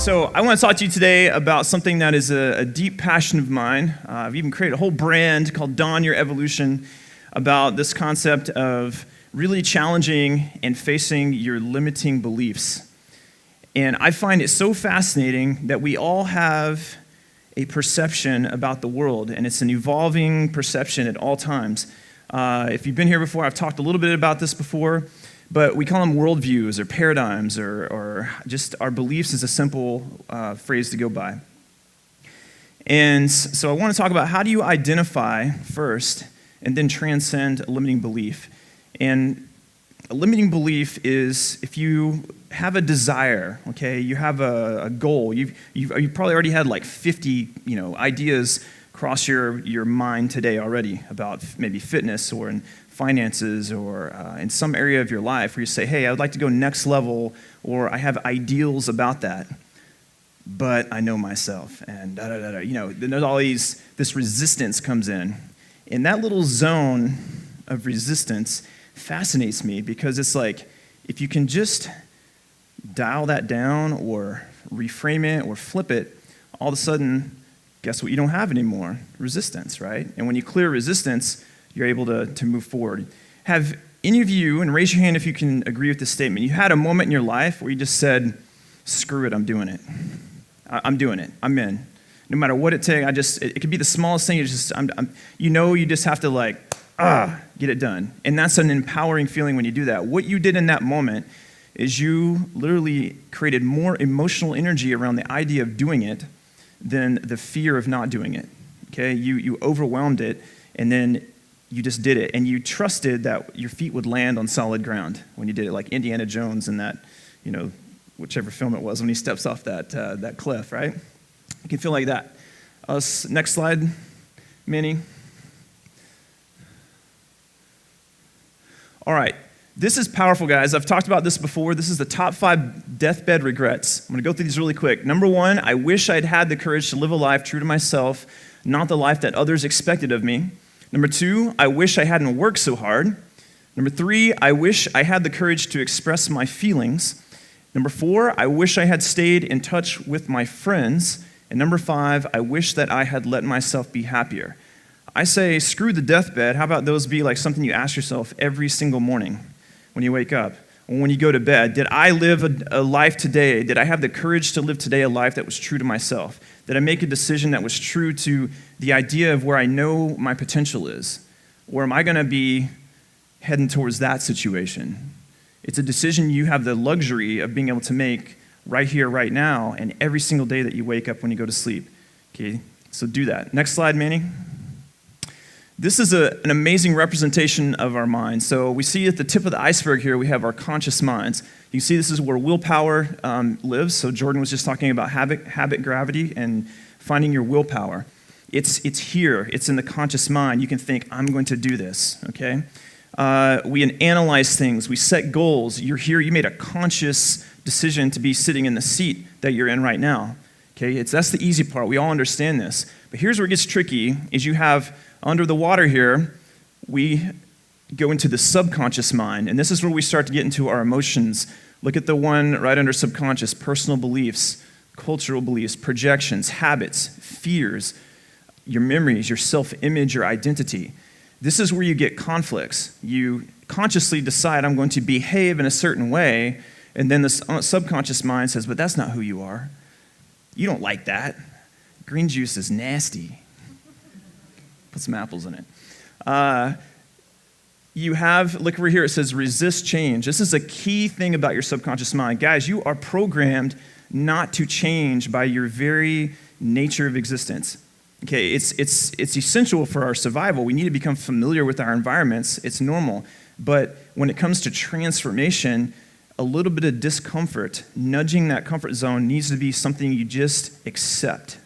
So I want to talk to you today about something that is a deep passion of mine. I've even created a whole brand called Dawn Your Evolution about this concept of really challenging and facing your limiting beliefs. And I find it so fascinating that we all have a perception about the world, and it's an evolving perception at all times. If you've been here before, I've talked a little bit about this before, but we call them worldviews or paradigms or just our beliefs is a simple phrase to go by. And so I want to talk about how do you identify first and then transcend a limiting belief. And a limiting belief is if you have a desire, okay, you have a goal, you've probably already had like 50 ideas cross your mind today already about maybe fitness or in finances or in some area of your life where you say, hey, I would like to go next level, or I have ideals about that, but I know myself, and there's all this resistance comes in. And that little zone of resistance fascinates me because it's like, if you can just dial that down or reframe it or flip it, all of a sudden, guess what you don't have anymore? Resistance, right? And when you clear resistance, you're able to move forward. Have any of you, and raise your hand if you can agree with this statement, you had a moment in your life where you just said, screw it, I'm doing it. I'm doing it. I'm in. No matter what it takes, it could be the smallest thing. It's just, you just have to get it done. And that's an empowering feeling when you do that. What you did in that moment is you literally created more emotional energy around the idea of doing it than the fear of not doing it. Okay? You overwhelmed it, and then you just did it, and you trusted that your feet would land on solid ground when you did it, like Indiana Jones in that, whichever film it was when he steps off that cliff, right? You can feel like that. Next slide, Manny. All right, this is powerful, guys. I've talked about this before. This is the top 5 deathbed regrets. I'm going to go through these really quick. Number 1, I wish I'd had the courage to live a life true to myself, not the life that others expected of me. Number 2, I wish I hadn't worked so hard. Number 3, I wish I had the courage to express my feelings. Number 4, I wish I had stayed in touch with my friends. And number 5, I wish that I had let myself be happier. I say, screw the deathbed. How about those be like something you ask yourself every single morning when you wake up? Or when you go to bed, did I live a life today? Did I have the courage to live today a life that was true to myself? Did I make a decision that was true to the idea of where I know my potential is? Or am I going to be heading towards that situation? It's a decision you have the luxury of being able to make right here, right now, and every single day that you wake up when you go to sleep. Okay, so do that. Next slide, Manny. This is an amazing representation of our mind. So we see at the tip of the iceberg here, we have our conscious minds. You can see this is where willpower lives. So Jordan was just talking about habit gravity and finding your willpower. It's here. It's in the conscious mind. You can think, I'm going to do this, okay? We analyze things. We set goals. You're here. You made a conscious decision to be sitting in the seat that you're in right now, okay? That's the easy part. We all understand this. But here's where it gets tricky, is you have under the water here, we go into the subconscious mind, and this is where we start to get into our emotions. Look at the one right under subconscious, personal beliefs, cultural beliefs, projections, habits, fears, your memories, your self-image, your identity. This is where you get conflicts. You consciously decide, I'm going to behave in a certain way, and then the subconscious mind says, but that's not who you are. You don't like that. Green juice is nasty. Put some apples in it. You have, look over here, it says resist change. This is a key thing about your subconscious mind. Guys, you are programmed not to change by your very nature of existence. Okay, it's essential for our survival. We need to become familiar with our environments. It's normal. But when it comes to transformation, a little bit of discomfort, nudging that comfort zone needs to be something you just accept.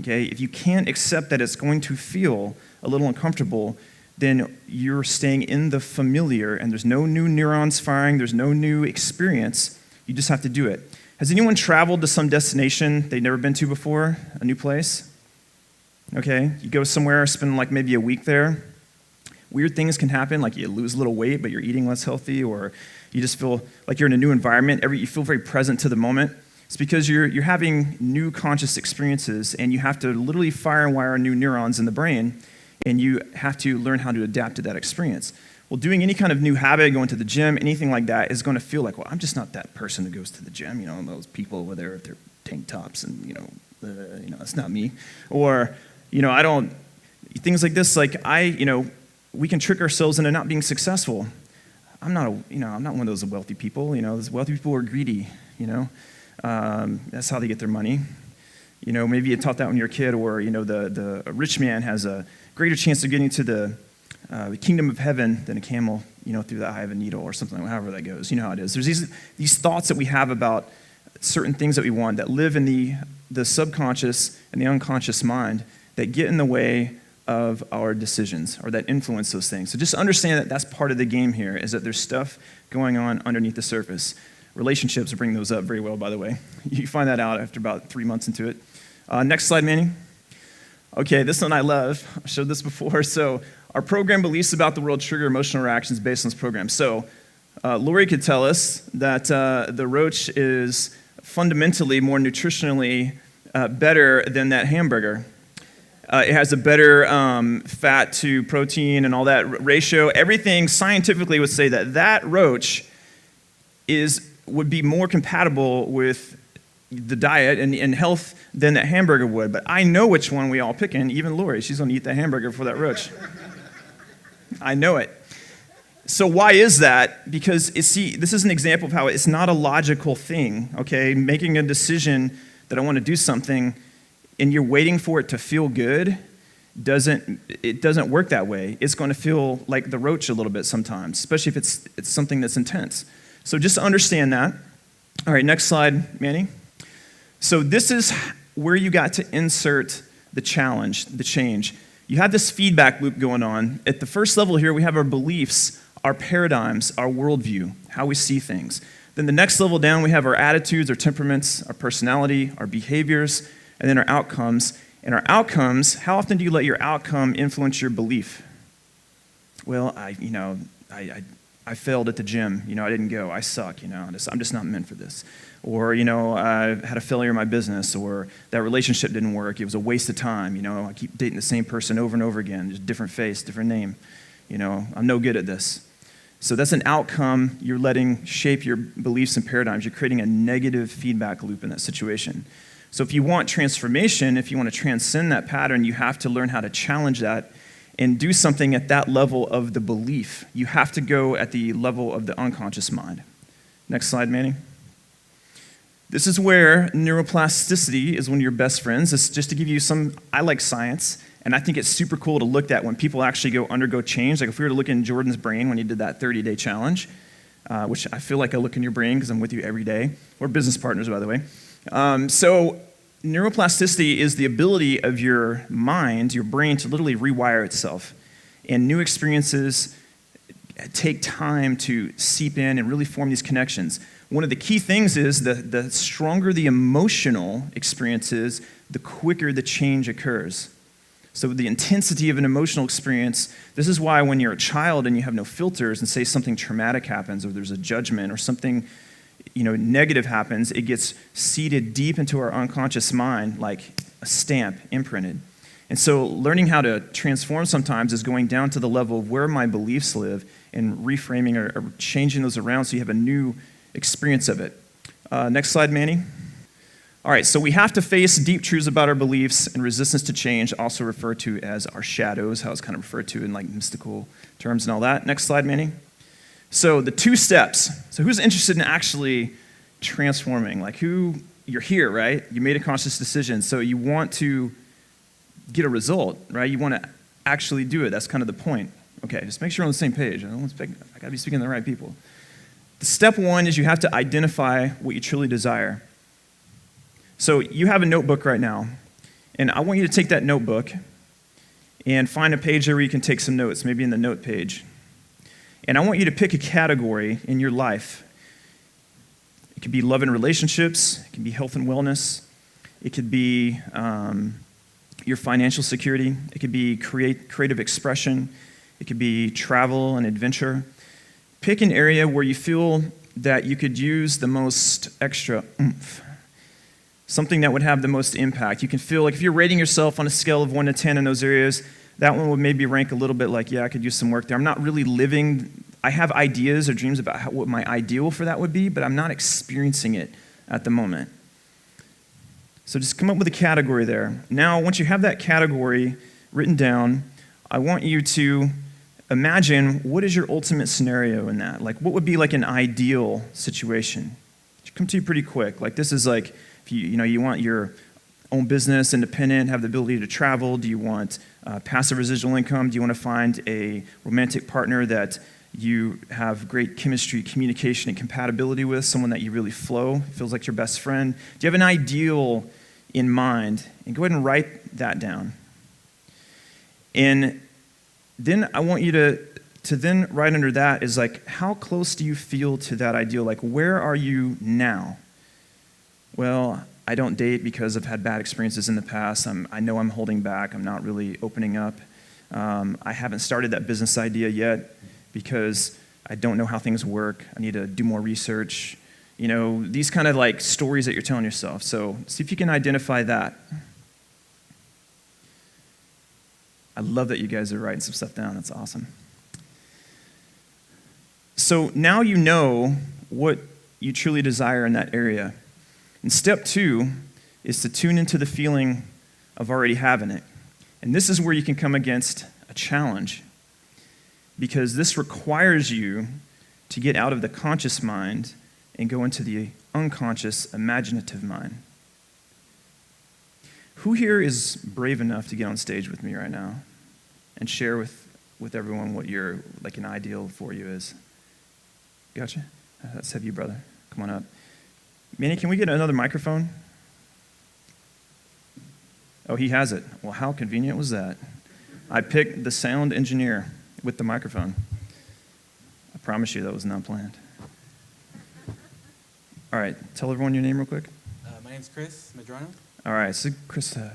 Okay, if you can't accept that it's going to feel a little uncomfortable, then you're staying in the familiar, and there's no new neurons firing, there's no new experience. You just have to do it. Has anyone traveled to some destination they've never been to before, a new place? Okay, you go somewhere, spend like maybe a week there. Weird things can happen, like you lose a little weight, but you're eating less healthy, or you just feel like you're in a new environment. You feel very present to the moment. It's because you're having new conscious experiences, and you have to literally fire and wire new neurons in the brain, and you have to learn how to adapt to that experience. Well, doing any kind of new habit, going to the gym, anything like that is going to feel like, well, I'm just not that person who goes to the gym. Those people over there with their tank tops, and that's not me. Or, I don't. Things like this, we can trick ourselves into not being successful. I'm not one of those wealthy people. Those wealthy people are greedy. That's how they get their money. Maybe you taught that when you were a kid, or the rich man has a greater chance of getting to the kingdom of heaven than a camel, through the eye of a needle, or something, however that goes. You know how it is. There's these thoughts that we have about certain things that we want that live in the subconscious and the unconscious mind that get in the way of our decisions, or that influence those things. So just understand that that's part of the game here, is that there's stuff going on underneath the surface. Relationships bring those up very well, by the way. You find that out after about 3 months into it. Next slide, Manny. Okay, this one I love. I showed this before. So our program beliefs about the world trigger emotional reactions based on this program. So Lori could tell us that the roach is fundamentally more nutritionally better than that hamburger. It has a better fat to protein and all that ratio. Everything scientifically would say that roach would be more compatible with the diet and health than that hamburger would. But I know which one we all picking. Even Lori, she's going to eat that hamburger for that roach. I know it. So why is that? Because this is an example of how it's not a logical thing, okay? Making a decision that I want to do something and you're waiting for it to feel good doesn't work that way. It's going to feel like the roach a little bit sometimes, especially if it's something that's intense. So just understand that. All right, next slide, Manny. So this is where you got to insert the challenge, the change. You have this feedback loop going on. At the first level here, we have our beliefs, our paradigms, our worldview, how we see things. Then the next level down, we have our attitudes, our temperaments, our personality, our behaviors, and then our outcomes. And our outcomes, how often do you let your outcome influence your belief? Well, I failed at the gym. I didn't go. I suck. I'm just not meant for this. Or, I had a failure in my business, or that relationship didn't work. It was a waste of time. I keep dating the same person over and over again, just different face, different name. I'm no good at this. So that's an outcome you're letting shape your beliefs and paradigms. You're creating a negative feedback loop in that situation. So if you want transformation, if you want to transcend that pattern, you have to learn how to challenge that and do something at that level of the belief. You have to go at the level of the unconscious mind. Next slide, Manny. This is where neuroplasticity is one of your best friends. It's just to give you I like science, and I think it's super cool to look at when people actually undergo change. Like if we were to look in Jordan's brain when he did that 30-day challenge, which I feel like I look in your brain because I'm with you every day. We're business partners, by the way. So neuroplasticity is the ability of your mind, your brain, to literally rewire itself. And new experiences take time to seep in and really form these connections. One of the key things is the stronger the emotional experience is, the quicker the change occurs. So the intensity of an emotional experience, this is why when you're a child and you have no filters and say something traumatic happens or there's a judgment or something negative happens, it gets seeded deep into our unconscious mind like a stamp imprinted. And so learning how to transform sometimes is going down to the level of where my beliefs live and reframing or changing those around so you have a new experience of it. Next slide, Manny. All right, so we have to face deep truths about our beliefs and resistance to change, also referred to as our shadows, how it's kind of referred to in like mystical terms and all that. Next slide, Manny. So the 2 steps. So who's interested in actually transforming? Like you're here, right? You made a conscious decision, so you want to get a result, right? You want to actually do it. That's kind of the point. Okay, just make sure we're on the same page. I got to be speaking to the right people. The step 1 is you have to identify what you truly desire. So you have a notebook right now, and I want you to take that notebook and find a page there where you can take some notes, maybe in the note page. And I want you to pick a category in your life. It could be love and relationships. It can be health and wellness. It could be your financial security. It could be creative expression. It could be travel and adventure. Pick an area where you feel that you could use the most extra oomph. Something that would have the most impact. You can feel like if you're rating yourself on a scale of 1 to 10 in those areas, that one would maybe rank a little bit like, yeah, I could use some work there. I'm not really living, I have ideas or dreams about what my ideal for that would be, but I'm not experiencing it at the moment. So just come up with a category there. Now, once you have that category written down, I want you to imagine what is your ultimate scenario in that? Like, what would be like an ideal situation? It should come to you pretty quick. Like, this is like, if you want your own business, independent, have the ability to travel. Do you want passive residual income? Do you want to find a romantic partner that you have great chemistry, communication, and compatibility with, someone that you really flow, feels like your best friend? Do you have an ideal in mind? And go ahead and write that down. And then I want you to then write under that is like, how close do you feel to that ideal? Like, where are you now? Well, I don't date because I've had bad experiences in the past. I know I'm holding back. I'm not really opening up. I haven't started that business idea yet because I don't know how things work. I need to do more research. You know, these kind of like stories that you're telling yourself. So see if you can identify that. I love that you guys are writing some stuff down. That's awesome. So now you know what you truly desire in that area. And step 2 is to tune into the feeling of already having it. And this is where you can come against a challenge, because this requires you to get out of the conscious mind and go into the unconscious, imaginative mind. Who here is brave enough to get on stage with me right now and share with everyone what your, like, an ideal for you is? Gotcha? Let's have you, brother. Come on up. Manny, can we get another microphone? Oh, he has it. Well, how convenient was that? I picked the sound engineer with the microphone. I promise you that was not planned. All right, tell everyone your name real quick. My name's Chris Medrano. All right, so Chris. All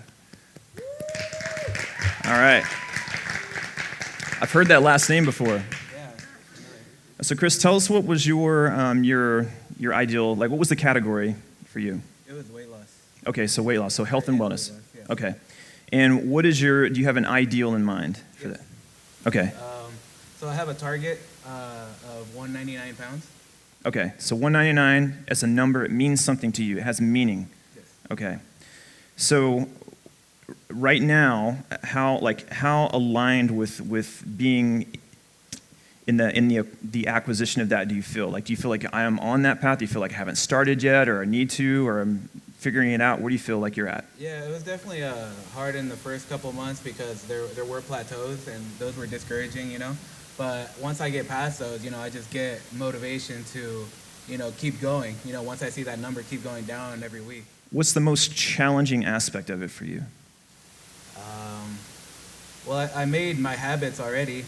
right. I've heard that last name before. Yeah. So Chris, tell us what was your ideal, like what was the category for you? It was weight loss. Okay, so weight loss, so health and wellness. Weight loss, yeah. Okay. And what is do you have an ideal in mind for that? Okay. So I have a target of 199 pounds. Okay, so 199 as a number, it means something to you. It has meaning. Yes. Okay. So right now, how aligned with being in the acquisition of that do you feel? Like, do you feel like I am on that path? Do you feel like I haven't started yet, or I need to, or I'm figuring it out? Where do you feel like you're at? Yeah, it was definitely hard in the first couple months because there were plateaus and those were discouraging, you know. But once I get past those, you know, I just get motivation to, you know, keep going. You know, once I see that number keep going down every week. What's the most challenging aspect of it for you? Well, I made my habits already.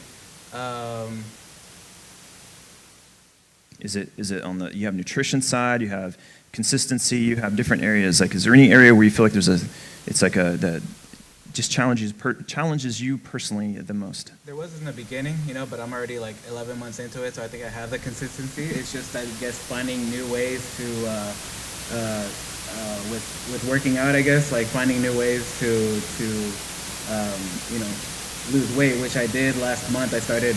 Is it on you have nutrition side, you have consistency, you have different areas? Like, is there any area where you feel like that just challenges you personally the most? There was in the beginning, you know, but I'm already like 11 months into it, so I think I have the consistency. It's just, I guess, finding new ways to, with working out, I guess, like finding new ways to you know, lose weight, which I did last month. I started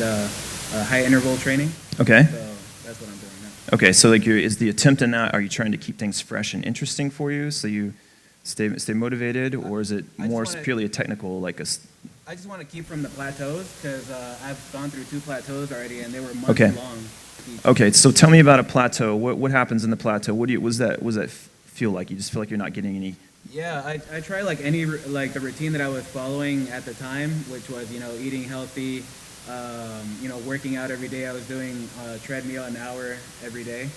high interval training. Okay. So that's what I'm doing now. Okay, so like, is the attempt in that, are you trying to keep things fresh and interesting for you so you stay motivated, or is it more purely a technical, like a... I just want to keep from the plateaus, because I've gone through 2 plateaus already, and they were months long. Okay, so tell me about a plateau. What happens in the plateau? What does that feel like? You just feel like you're not getting any... Yeah, I try like the routine that I was following at the time, which was, you know, eating healthy, you know, working out every day. I was doing treadmill an hour every day.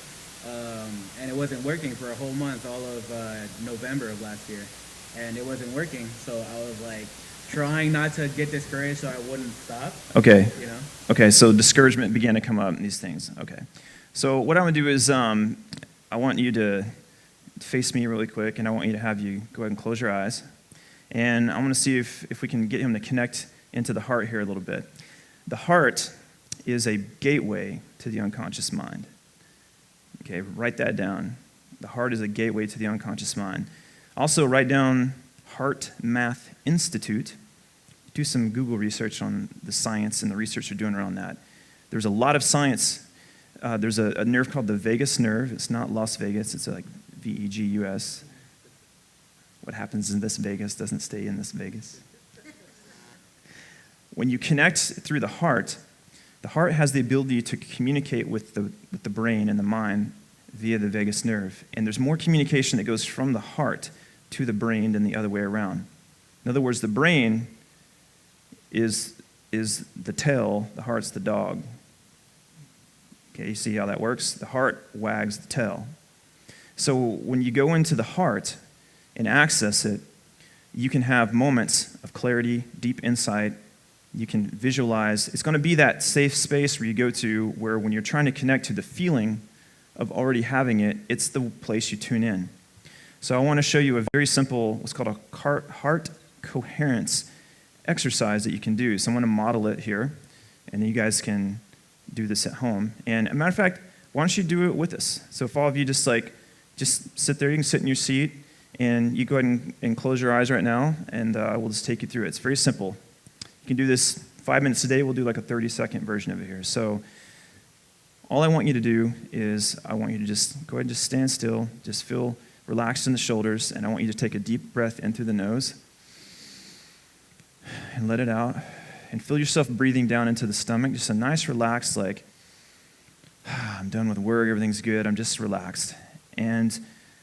And it wasn't working for a whole month, all of November of last year. And it wasn't working, so I was like trying not to get discouraged so I wouldn't stop. Okay. You know? Okay, so discouragement began to come up in these things. Okay. So what I'm going to do is I want you to face me really quick, and I want you to have you go ahead and close your eyes. And I want to see if we can get him to connect into the heart here a little bit. The heart is a gateway to the unconscious mind. Okay, write that down. The heart is a gateway to the unconscious mind. Also, write down Heart Math Institute. Do some Google research on the science and the research they're doing around that. There's a lot of science. There's a nerve called the vagus nerve. It's not Las Vegas. It's like VEGUS. What happens in this Vegas doesn't stay in this Vegas. When you connect through the heart has the ability to communicate with the brain and the mind via the vagus nerve. And there's more communication that goes from the heart to the brain than the other way around. In other words, the brain is the tail, the heart's the dog. Okay, you see how that works? The heart wags the tail. So when you go into the heart and access it, you can have moments of clarity, deep insight. You can visualize. It's going to be that safe space where you go to where when you're trying to connect to the feeling of already having it, it's the place you tune in. So I want to show you a very simple, what's called a heart coherence exercise that you can do. So I'm going to model it here, and you guys can do this at home. And as a matter of fact, why don't you do it with us? So if all of you just sit there, you can sit in your seat, and you go ahead and close your eyes right now, and we'll just take you through it. It's very simple. You can do this 5 minutes a day. We'll do like a 30-second version of it here. So all I want you to do is I want you to just go ahead and just stand still, just feel relaxed in the shoulders, and I want you to take a deep breath in through the nose and let it out, and feel yourself breathing down into the stomach, just a nice relaxed, like, I'm done with work, everything's good, I'm just relaxed. And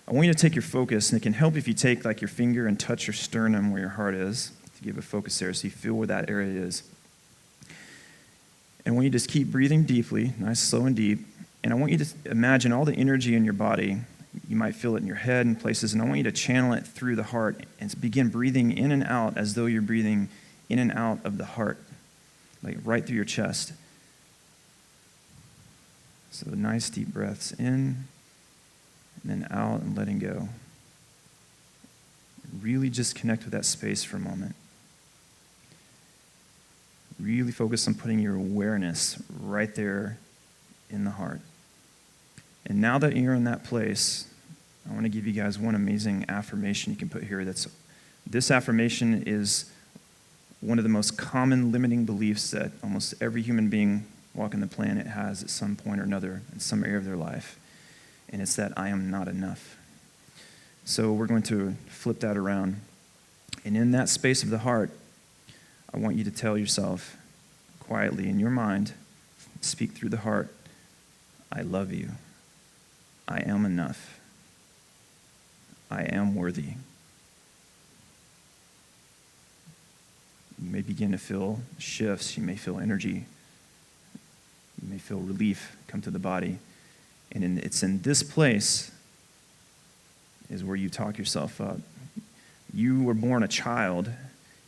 I want you to take your focus, and it can help if you take like your finger and touch your sternum where your heart is, to give a focus there so you feel where that area is. And I want you to just keep breathing deeply, nice, slow, and deep. And I want you to imagine all the energy in your body. You might feel it in your head and places, and I want you to channel it through the heart and begin breathing in and out as though you're breathing in and out of the heart, like right through your chest. So nice deep breaths in, and then out and letting go. Really just connect with that space for a moment. Really focus on putting your awareness right there in the heart. And now that you're in that place, I want to give you guys one amazing affirmation you can put here. This affirmation is one of the most common limiting beliefs that almost every human being walking the planet has at some point or another in some area of their life. And it's that I am not enough. So we're going to flip that around. And in that space of the heart, I want you to tell yourself quietly in your mind, speak through the heart, I love you. I am enough. I am worthy. You may begin to feel shifts. You may feel energy. You may feel relief come to the body. And it's in this place is where you talk yourself up. You were born a child,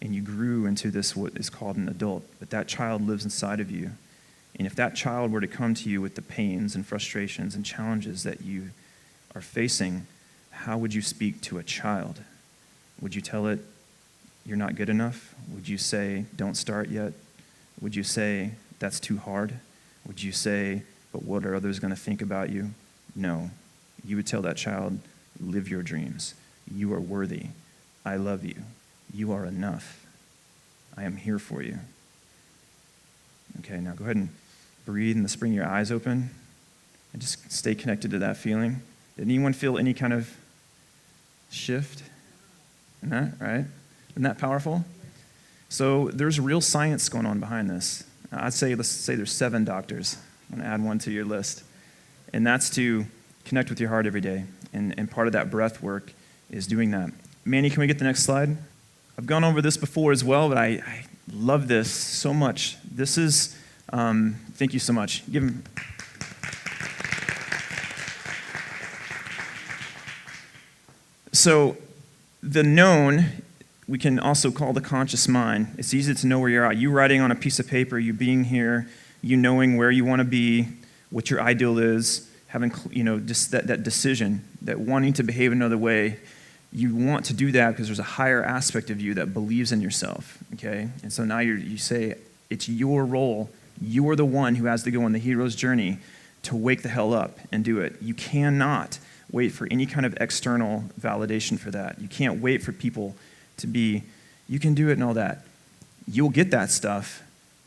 and you grew into this, what is called an adult. But that child lives inside of you. And if that child were to come to you with the pains and frustrations and challenges that you are facing, how would you speak to a child? Would you tell it, you're not good enough? Would you say, don't start yet? Would you say, that's too hard? Would you say, but what are others going to think about you? No. You would tell that child, live your dreams. You are worthy. I love you. You are enough. I am here for you. Okay, now go ahead and breathe and bring your eyes open and just stay connected to that feeling. Did anyone feel any kind of shift in that, right? Isn't that powerful? So there's real science going on behind this. Let's say there's 7 doctors. I'm going to add one to your list. And that's to connect with your heart every day. And part of that breath work is doing that. Manny, can we get the next slide? I've gone over this before as well, but I love this so much. This is, thank you so much. Give him. So the known, we can also call the conscious mind. It's easy to know where you're at. You writing on a piece of paper, you being here, you knowing where you want to be, what your ideal is, having, just that decision, that wanting to behave another way. You want to do that because there's a higher aspect of you that believes in yourself, okay? And so now you say, it's your role. You're the one who has to go on the hero's journey to wake the hell up and do it. You cannot wait for any kind of external validation for that. You can't wait for people to be, you can do it and all that. You'll get that stuff,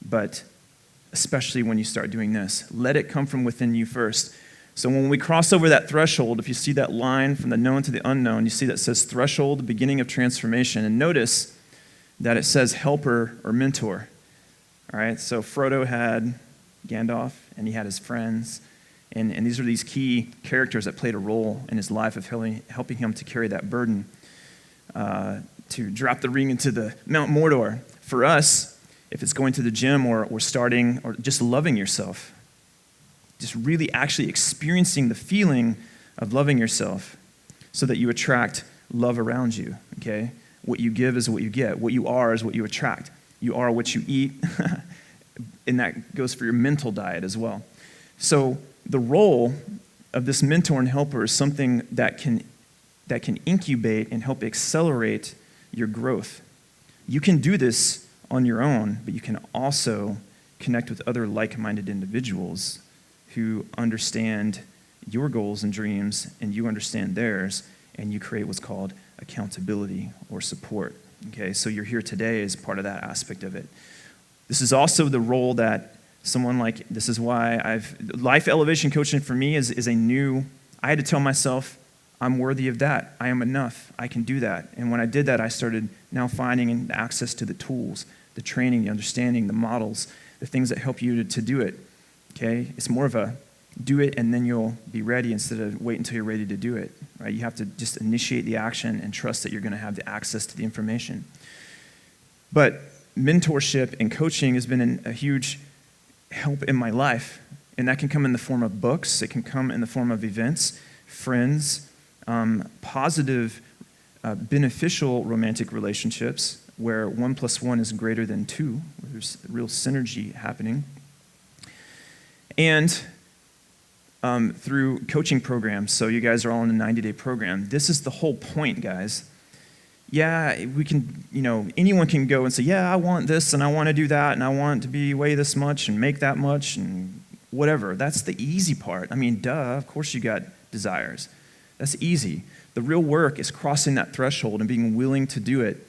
but especially when you start doing this, let it come from within you first. So when we cross over that threshold, if you see that line from the known to the unknown, you see that says threshold, the beginning of transformation. And notice that it says helper or mentor. All right, so Frodo had Gandalf, and he had his friends. And these are these key characters that played a role in his life of helping him to carry that burden, to drop the ring into the Mount Mordor. For us, if it's going to the gym or starting or just loving yourself, just really actually experiencing the feeling of loving yourself so that you attract love around you, okay? What you give is what you get. What you are is what you attract. You are what you eat, and that goes for your mental diet as well. So the role of this mentor and helper is something that can incubate and help accelerate your growth. You can do this on your own, but you can also connect with other like-minded individuals who understand your goals and dreams, and you understand theirs, and you create what's called accountability or support. Okay, so you're here today as part of that aspect of it. This is also the role that this is why life elevation coaching for me is a new, I had to tell myself, I'm worthy of that. I am enough. I can do that. And when I did that, I started now finding access to the tools, the training, the understanding, the models, the things that help you to do it. Okay? It's more of a do it and then you'll be ready instead of wait until you're ready to do it. Right? You have to just initiate the action and trust that you're going to have the access to the information. But mentorship and coaching has been a huge help in my life. And that can come in the form of books. It can come in the form of events, friends, positive, beneficial romantic relationships where 1 + 1 is greater than 2, where there's real synergy happening. And through coaching programs. So you guys are all in a 90-day program. This is the whole point, guys. Yeah, we can, anyone can go and say, yeah, I want this and I want to do that and I want to weigh this much and make that much and whatever. That's the easy part. I mean, duh, of course you got desires. That's easy. The real work is crossing that threshold and being willing to do it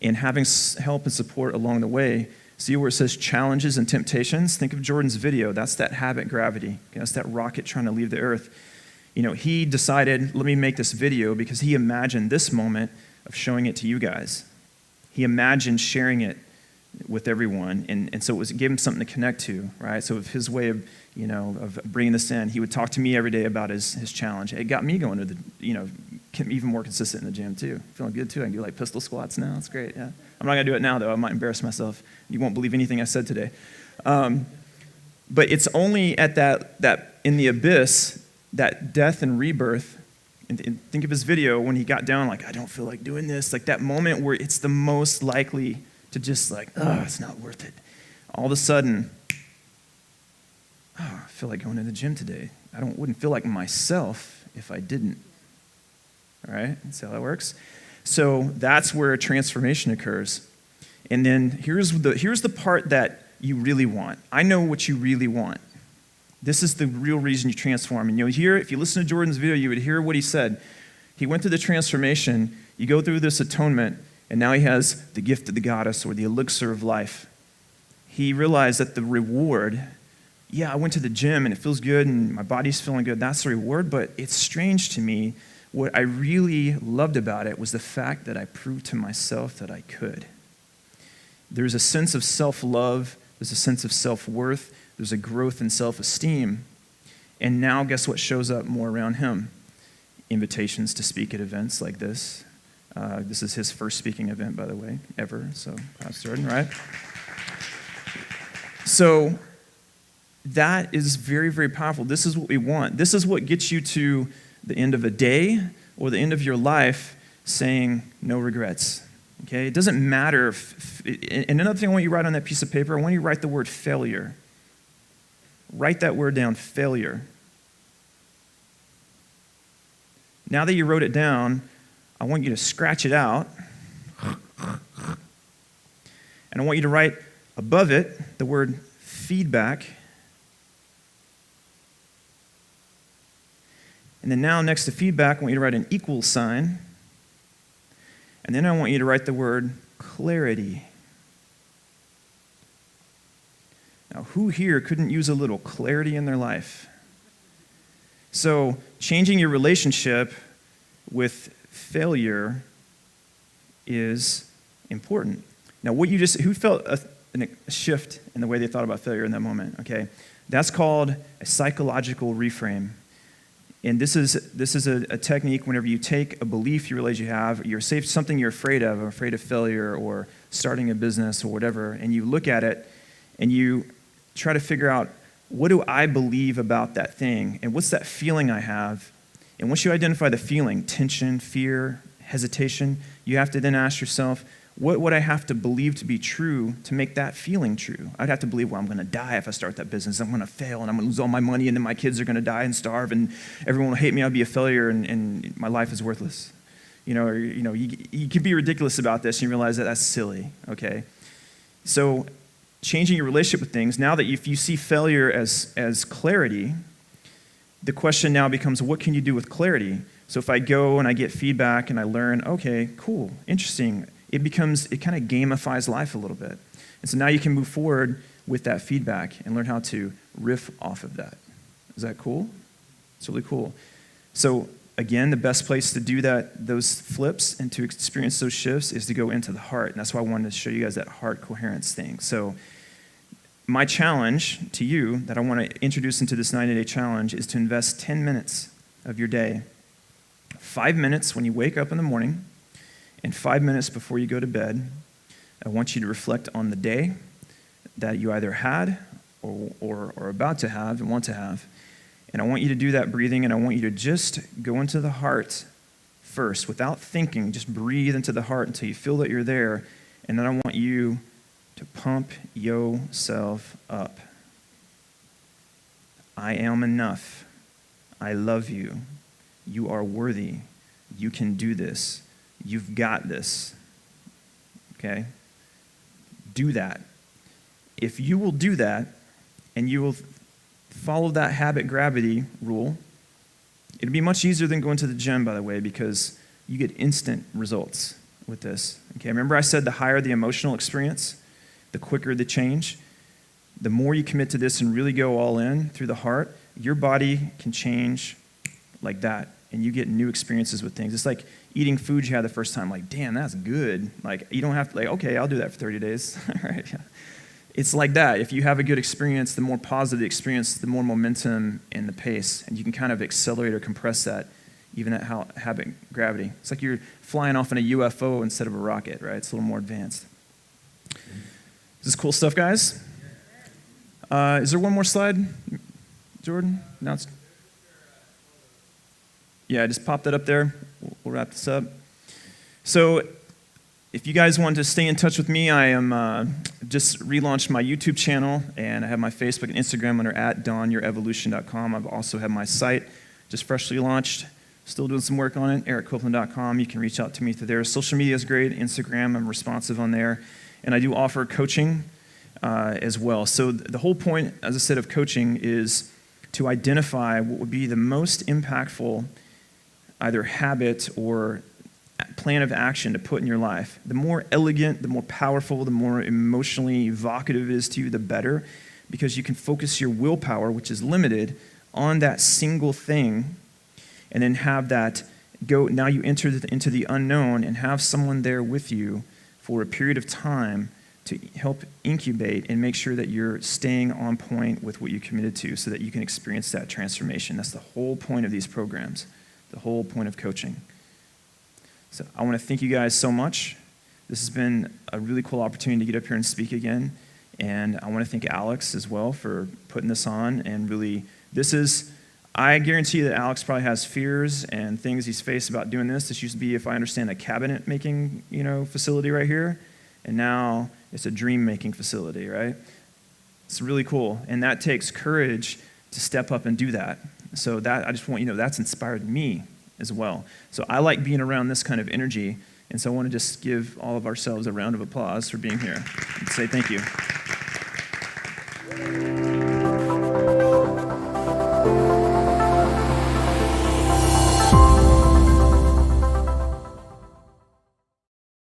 and having help and support along the way. See where it says challenges and temptations? Think of Jordan's video. That's that habit gravity. That's that rocket trying to leave the earth. He decided, let me make this video because he imagined this moment of showing it to you guys. He imagined sharing it with everyone, and so it gave him something to connect to, right? So of his way of, of bringing this in, he would talk to me every day about his challenge. It got me going to the, even more consistent in the gym too. Feeling good too. I can do like pistol squats now. It's great. Yeah. I'm not gonna do it now though. I might embarrass myself. You won't believe anything I said today. But it's only at that in the abyss, that death and rebirth. And think of his video when he got down, like, I don't feel like doing this. Like that moment where it's the most likely to just like, it's not worth it. All of a sudden, I feel like going to the gym today. Wouldn't feel like myself if I didn't. All right, that's how that works. So that's where a transformation occurs. And then here's the part that you really want. I know what you really want. This is the real reason you transform. And you'll hear, if you listen to Jordan's video, you would hear what he said. He went through the transformation. You go through this atonement, and now he has the gift of the goddess or the elixir of life. He realized that the reward, yeah, I went to the gym and it feels good and my body's feeling good. That's the reward, but it's strange to me. What I really loved about it was the fact that I proved to myself that I could. There's a sense of self-love. There's a sense of self-worth. There's a growth in self-esteem. And now guess what shows up more around him? Invitations to speak at events like this. This is his first speaking event, by the way, ever. So, Pastor Jordan, right? So that is very, very powerful. This is what we want. This is what gets you to the end of a day or the end of your life saying no regrets. Okay? It doesn't matter and another thing I want you to write on that piece of paper, I want you to write the word failure. Write that word down, failure. Now that you wrote it down, I want you to scratch it out. And I want you to write above it the word feedback. And then now next to feedback, I want you to write an equal sign. And then I want you to write the word clarity. Now, who here couldn't use a little clarity in their life? So, changing your relationship with failure is important. Now, who felt a shift in the way they thought about failure in that moment? Okay, that's called a psychological reframe. And this is a technique whenever you take a belief you realize you have, something you're afraid of failure or starting a business or whatever, and you look at it and you try to figure out, what do I believe about that thing? And what's that feeling I have? And once you identify the feeling, tension, fear, hesitation, you have to then ask yourself, what would I have to believe to be true to make that feeling true? I'd have to believe, well, I'm going to die if I start that business. I'm going to fail, and I'm going to lose all my money, and then my kids are going to die and starve, and everyone will hate me. I'll be a failure, and my life is worthless. You can be ridiculous about this, and you realize that that's silly, okay? So changing your relationship with things, now that if you see failure as clarity, the question now becomes, what can you do with clarity? So if I go and I get feedback and I learn, okay, cool, interesting, it kind of gamifies life a little bit. And so now you can move forward with that feedback and learn how to riff off of that. Is that cool? It's really cool. So again, the best place to do those flips and to experience those shifts is to go into the heart. And that's why I wanted to show you guys that heart coherence thing. So my challenge to you that I want to introduce into this 90-day challenge is to invest 10 minutes of your day, 5 minutes when you wake up in the morning, and 5 minutes before you go to bed. I want you to reflect on the day that you either had or are about to have and want to have. And I want you to do that breathing, and I want you to just go into the heart first without thinking. Just breathe into the heart until you feel that you're there. And then I want you to pump yourself up. I am enough. I love you. You are worthy. You can do this. You've got this. Okay? Do that. If you will do that, and you will follow that habit gravity rule, it'll be much easier than going to the gym, by the way, because you get instant results with this. Okay? Remember I said the higher the emotional experience, the quicker the change. The more you commit to this and really go all in through the heart, your body can change like that, and you get new experiences with things. It's like eating food you had the first time, like, damn, that's good. Like, you don't have to, like, okay, I'll do that for 30 days. All right. It's like that. If you have a good experience, the more positive the experience, the more momentum and the pace, and you can kind of accelerate or compress that, even at habit gravity. It's like you're flying off in a UFO instead of a rocket, right? It's a little more advanced. Is this cool stuff, guys? Is there one more slide, Jordan? No, it's... Yeah, just pop that up there. We'll wrap this up. So if you guys want to stay in touch with me, I am just relaunched my YouTube channel, and I have my Facebook and Instagram under @dawnyourevolution.com. I've also have my site just freshly launched. Still doing some work on it, ericcoplen.com. You can reach out to me through there. Social media is great. Instagram, I'm responsive on there. And I do offer coaching as well. So the whole point, as I said, of coaching is to identify what would be the most impactful either habit or plan of action to put in your life. The more elegant, the more powerful, the more emotionally evocative it is to you, the better, because you can focus your willpower, which is limited, on that single thing, and then have that go. Now you enter into the unknown and have someone there with you for a period of time to help incubate and make sure that you're staying on point with what you committed to so that you can experience that transformation. That's the whole point of these programs, the whole point of coaching. So I want to thank you guys so much. This has been a really cool opportunity to get up here and speak again. And I want to thank Alex as well for putting this on. And really, I guarantee that Alex probably has fears and things he's faced about doing this. This used to be, if I understand, a cabinet making, facility right here. And now it's a dream making facility, right? It's really cool. And that takes courage to step up and do that. So that, I just want you to know, that's inspired me as well. So I like being around this kind of energy. And so I want to just give all of ourselves a round of applause for being here and say thank you.